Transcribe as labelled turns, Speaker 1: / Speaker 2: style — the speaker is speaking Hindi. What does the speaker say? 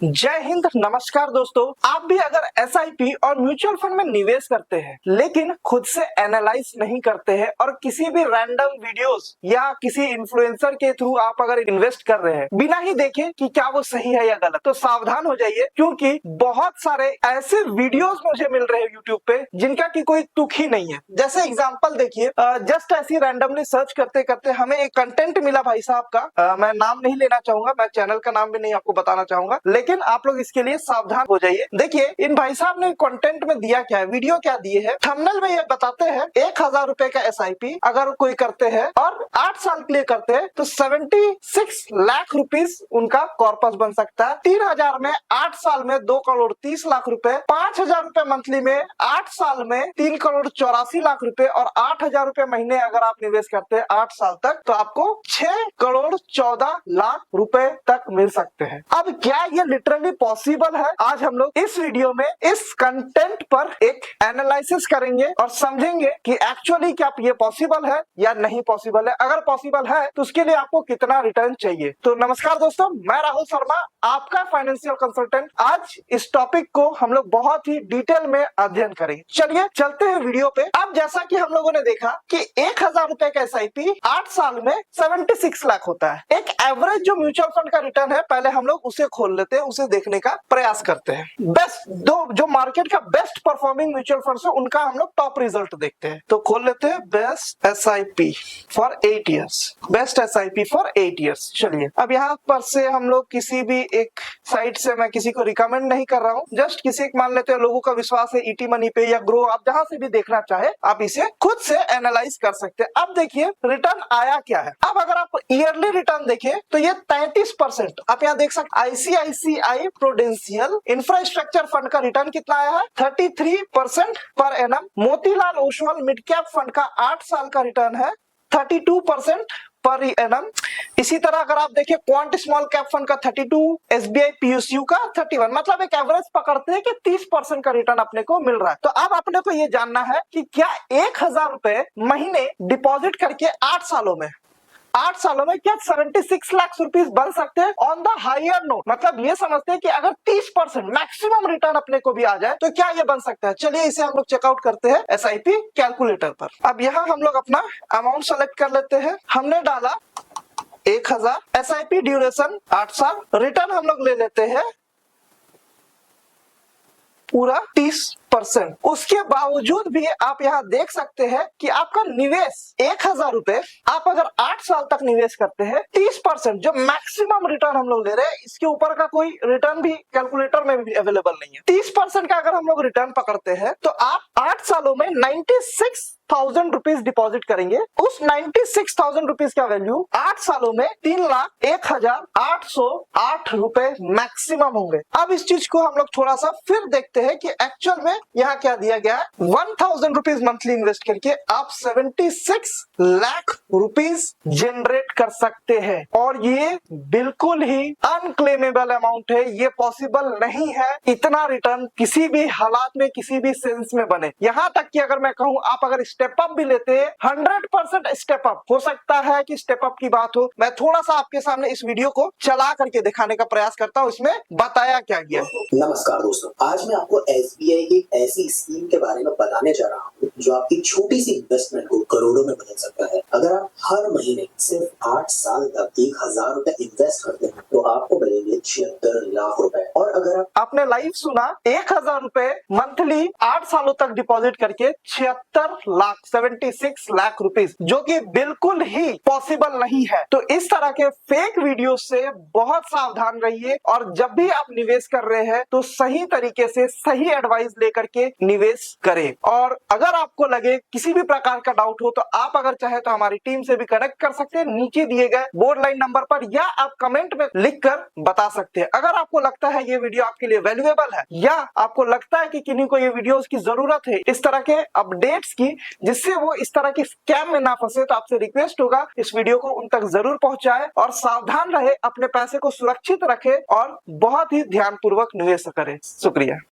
Speaker 1: जय हिंद, नमस्कार दोस्तों। आप भी अगर एसआईपी और म्यूचुअल फंड में निवेश करते हैं लेकिन खुद से एनालाइज नहीं करते हैं और किसी भी रैंडम वीडियोस या किसी इन्फ्लुएंसर के थ्रू आप अगर इन्वेस्ट कर रहे हैं बिना ही देखे कि क्या वो सही है या गलत, तो सावधान हो जाइए, क्योंकि बहुत सारे ऐसे वीडियोस मुझे मिल रहे हैं यूट्यूब पे जिनका की कोई तुक ही नहीं है। जैसे एग्जाम्पल देखिए, जस्ट ऐसी रैंडमली सर्च करते करते हमें एक कंटेंट मिला भाई साहब का, मैं नाम नहीं लेना चाहूंगा, मैं चैनल का नाम भी नहीं आपको बताना चाहूंगा, लेकिन आप लोग इसके लिए सावधान हो जाइए। देखिए इन भाई साहब ने कंटेंट में दिया क्या है, वीडियो क्या दिए है, थंबनेल में ये बताते हैं 1000 रुपए का एसआईपी अगर कोई करते हैं और 8 साल के लिए करते हैं तो 76 लाख रुपीस उनका कॉर्पस बन सकता है। 3000 में 8 साल में 2 करोड़ 30 लाख रुपए, 5000 रुपए मंथली में 8 साल में 3 करोड़ 84 लाख रुपए और 8000 रुपए महीने अगर आप निवेश करते हैं 8 साल तक तो आपको 6 करोड़ 14 लाख रुपए तक मिल सकते हैं। अब क्या ये लिटरली पॉसिबल है? आज हम लोग इस वीडियो में इस कंटेंट पर एक एनालिसिस करेंगे और समझेंगे कि एक्चुअली क्या ये पॉसिबल है या नहीं पॉसिबल है। अगर पॉसिबल है तो उसके लिए आपको कितना रिटर्न चाहिए। तो नमस्कार दोस्तों, मैं राहुल शर्मा, आपका फाइनेंशियल कंसल्टेंट। आज इस टॉपिक को हम लोग बहुत ही डिटेल में अध्ययन करेंगे। चलिए चलते हैं वीडियो पे। अब जैसा कि हम लोगों ने देखा कि 1000 रुपए का एसआईपी 8 साल में 76 लाख होता है। एक एवरेज जो म्यूचुअल फंड का रिटर्न है, पहले हम लोग उसे खोल लेते हैं, उसे देखने का प्रयास करते हैं। बेस्ट दो जो मार्केट का बेस्ट परफॉर्मिंग म्यूचुअल फंड है उनका हम लोग टॉप रिजल्ट देखते हैं। तो खोल लेते हैं best SIP for 8 years, best SIP for 8 years. चलिए अब यहाँ पर से हम लोग किसी भी एक साइट से, मैं किसी को रिकमेंड नहीं कर रहा हूँ, जस्ट किसी एक मान लेते हैं लोगों का विश्वास है ईटी मनी पे या ग्रो, आप जहां से भी देखना चाहे आप इसे खुद से एनालाइज कर सकते हैं। अब देखिए रिटर्न आया क्या है। अब अगर आप ईयरली रिटर्न देखें तो ये 33%, आप यहाँ देख सकते आईसीआईसीआई प्रूडेंशियल इंफ्रास्ट्रक्चर फंड का रिटर्न कितना आया है 33% per annum. Motilal Oswal mid cap fund का 8 साल का रिटर्न है 32% पर एनम। इसी तरह अगर आप देखिए क्वांट स्मॉल कैप फंड का 32, एसबीआई पीएसयू का 31, मतलब एक एवरेज पकड़ते हैं कि 30% का रिटर्न अपने को मिल रहा है। तो अब अपने को ये जानना है कि क्या 1000 रुपए महीने डिपॉजिट करके 8 सालों में क्या 76 लाख रुपीस बन सकते हैं ऑन द हायर नोट। मतलब ये समझते हैं कि अगर 30% मैक्सिमम रिटर्न अपने को भी आ जाए तो क्या ये बन सकता है। चलिए इसे हम लोग चेकआउट करते हैं एसआईपी कैलकुलेटर पर। अब यहाँ हम लोग अपना अमाउंट सेलेक्ट कर लेते हैं। हमने डाला 1000, एसआईपी ड्यूरेशन 8 साल, रिटर्न हम लोग ले लेते हैं पूरा 30%। उसके बावजूद भी आप यहाँ देख सकते हैं कि आपका निवेश 1000 रुपए आप अगर 8 साल तक निवेश करते हैं 30% जो मैक्सिमम रिटर्न हम लोग ले रहे हैं, इसके ऊपर का कोई रिटर्न भी कैलकुलेटर में भी अवेलेबल नहीं है। 30% का अगर हम लोग रिटर्न पकड़ते हैं तो आप 8 सालों में 96,000 रुपीज डिपॉजिट करेंगे। उस 96,000 रुपीज का वैल्यू 8 सालों में 3,01,808 रुपए मैक्सिमम होंगे। अब इस चीज को हम लोग थोड़ा सा फिर देखते हैं कि एक्चुअल में यहाँ क्या दिया गया है। 1000 रुपीज मंथली इन्वेस्ट करके आप 76 लाख रुपीज जनरेट कर सकते हैं और ये बिल्कुल ही अनक्लेमेबल अमाउंट है। ये पॉसिबल नहीं है इतना रिटर्न किसी भी हालात में किसी भी सेंस में बने। यहाँ तक कि अगर मैं कहूँ आप अगर स्टेप अप भी लेते हैं 100% स्टेप अप हो सकता है कि स्टेप अप की बात हो। मैं थोड़ा सा आपके सामने इस वीडियो को चला करके दिखाने का प्रयास करता हूँ, इसमें बताया क्या गया।
Speaker 2: नमस्कार दोस्तों, आज मैं आपको एसबीआई की एक ऐसी स्कीम के बारे में बताने जा रहा हूँ जो आपकी छोटी सी इन्वेस्टमेंट को करोड़ों में बदल सकता है। अगर आप हर महीने सिर्फ 8 साल तक 1000 रुपए इन्वेस्ट करते हैं तो आपको मिलेंगे 76 लाख रुपए। और अगर
Speaker 1: आपने लाइव सुना 1000 रुपए मंथली 8 सालों तक डिपॉजिट करके 76 लाख रुपीस, जो कि बिल्कुल ही पॉसिबल नहीं है। तो इस तरह के फेक वीडियो से बहुत सावधान रहिए और जब भी आप निवेश कर रहे हैं तो सही तरीके से सही एडवाइस लेकर के निवेश करें। और अगर आपको लगे किसी भी प्रकार का डाउट हो तो आप अगर चाहे तो हमारी टीम से भी कनेक्ट कर सकते हैं नीचे दिए गए बोर्ड लाइन नंबर पर, या आप कमेंट में लिखकर बता सकते हैं। अगर आपको लगता है ये वीडियो आपके लिए वैल्यूएबल है या आपको लगता है कि किन्हीं को ये वीडियोस की जरूरत है इस तरह के अपडेट्स की, जिससे वो इस तरह के स्कैम में ना फंसे, तो आपसे रिक्वेस्ट होगा इस वीडियो को उन तक जरूर पहुंचाएं और सावधान रहे, अपने पैसे को सुरक्षित रखें और बहुत ही ध्यानपूर्वक निवेश करें। शुक्रिया।